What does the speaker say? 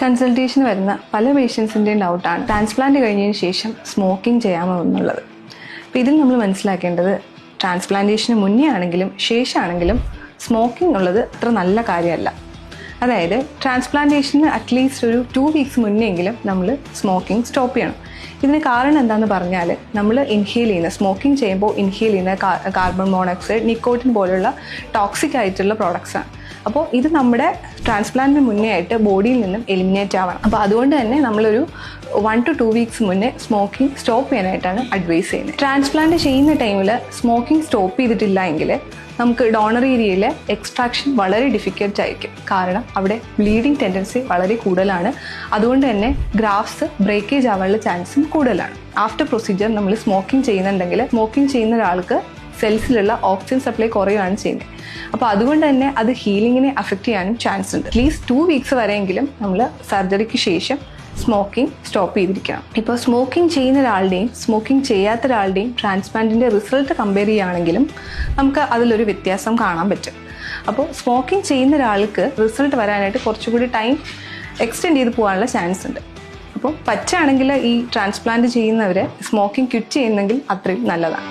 കൺസൾട്ടേഷന് വരുന്ന പല പേഷ്യൻസിൻ്റെയും ഡൗട്ടാണ് ട്രാൻസ്പ്ലാന്റ് കഴിഞ്ഞതിന് ശേഷം സ്മോക്കിംഗ് ചെയ്യാമോ എന്നുള്ളത്. അപ്പോൾ ഇതിൽ നമ്മൾ മനസ്സിലാക്കേണ്ടത് ട്രാൻസ്പ്ലാന്റേഷന് മുന്നേ ആണെങ്കിലും ശേഷമാണെങ്കിലും സ്മോക്കിംഗ് ഉള്ളത് അത്ര നല്ല കാര്യമല്ല. അതായത് ട്രാൻസ്പ്ലാന്റേഷന് അറ്റ്ലീസ്റ്റ് ഒരു 2 വീക്സ് മുന്നെങ്കിലും നമ്മൾ സ്മോക്കിംഗ് സ്റ്റോപ്പ് ചെയ്യണം. ഇതിന് കാരണം എന്താണെന്ന് പറഞ്ഞാൽ നമ്മൾ ഇൻഹെയിൽ ചെയ്യുന്ന സ്മോക്കിംഗ് ചെയ്യുമ്പോൾ ഇൻഹെയിൽ ചെയ്യുന്ന കാർബൺ മോണോക്സൈഡ്, നിക്കോട്ടിൻ പോലുള്ള ടോക്സിക് ആയിട്ടുള്ള പ്രോഡക്ട്സാണ്. അപ്പോൾ ഇത് നമ്മുടെ ട്രാൻസ്പ്ലാന്റിന് മുന്നേ ആയിട്ട് ബോഡിയിൽ നിന്നും എലിമിനേറ്റ് ആവണം. അപ്പോൾ അതുകൊണ്ട് തന്നെ നമ്മളൊരു 1 to 2 വീക്സ് മുന്നേ സ്മോക്കിംഗ് സ്റ്റോപ്പ് ചെയ്യാനായിട്ടാണ് അഡ്വൈസ് ചെയ്യുന്നത്. ട്രാൻസ്പ്ലാന്റ് ചെയ്യുന്ന ടൈമിൽ സ്മോക്കിംഗ് സ്റ്റോപ്പ് ചെയ്തിട്ടില്ല എങ്കിൽ നമുക്ക് ഡോണർ ഏരിയയിലെ എക്സ്ട്രാക്ഷൻ വളരെ ഡിഫിക്കൽട്ട് ആയിരിക്കും. കാരണം അവിടെ ബ്ലീഡിങ് ടെൻഡൻസി വളരെ കൂടുതലാണ്. അതുകൊണ്ട് തന്നെ ഗ്രാഫ്റ്റ്സ് ബ്രേക്കേജ് ആവാനുള്ള ചാൻസും കൂടുതലാണ്. ആഫ്റ്റർ പ്രൊസീജിയർ നമ്മൾ സ്മോക്കിംഗ് ചെയ്യുന്നുണ്ടെങ്കിൽ സ്മോക്കിംഗ് ചെയ്യുന്ന ഒരാൾക്ക് സെൽസിലുള്ള ഓക്സിജൻ സപ്ലൈ കുറയുകയാണ് ചെയ്യുന്നത്. അപ്പോൾ അതുകൊണ്ട് തന്നെ അത് ഹീലിങ്ങിനെ അഫക്റ്റ് ചെയ്യാനും ചാൻസ് ഉണ്ട്. അറ്റ്ലീസ്റ്റ് 2 വീക്സ് വരെയെങ്കിലും നമ്മൾ സർജറിക്ക് ശേഷം സ്മോക്കിംഗ് സ്റ്റോപ്പ് ചെയ്തിരിക്കണം. ഇപ്പോൾ സ്മോക്കിംഗ് ചെയ്യുന്ന ഒരാളുടെയും സ്മോക്കിംഗ് ചെയ്യാത്ത ഒരാളുടെയും ട്രാൻസ്പ്ലാന്റിൻ്റെ റിസൾട്ട് കമ്പയർ ചെയ്യുകയാണെങ്കിലും നമുക്ക് അതിലൊരു വ്യത്യാസം കാണാൻ പറ്റും. അപ്പോൾ സ്മോക്കിംഗ് ചെയ്യുന്ന ഒരാൾക്ക് റിസൾട്ട് വരാനായിട്ട് കുറച്ചുകൂടി ടൈം എക്സ്റ്റെൻഡ് ചെയ്ത് പോകാനുള്ള ചാൻസ് ഉണ്ട്. അപ്പോൾ പറ്റുകയാണെങ്കിൽ ഈ ട്രാൻസ്പ്ലാന്റ് ചെയ്യുന്നവർ സ്മോക്കിംഗ് ക്വിറ്റ് ചെയ്യുന്നെങ്കിൽ അത്രയും നല്ലതാണ്.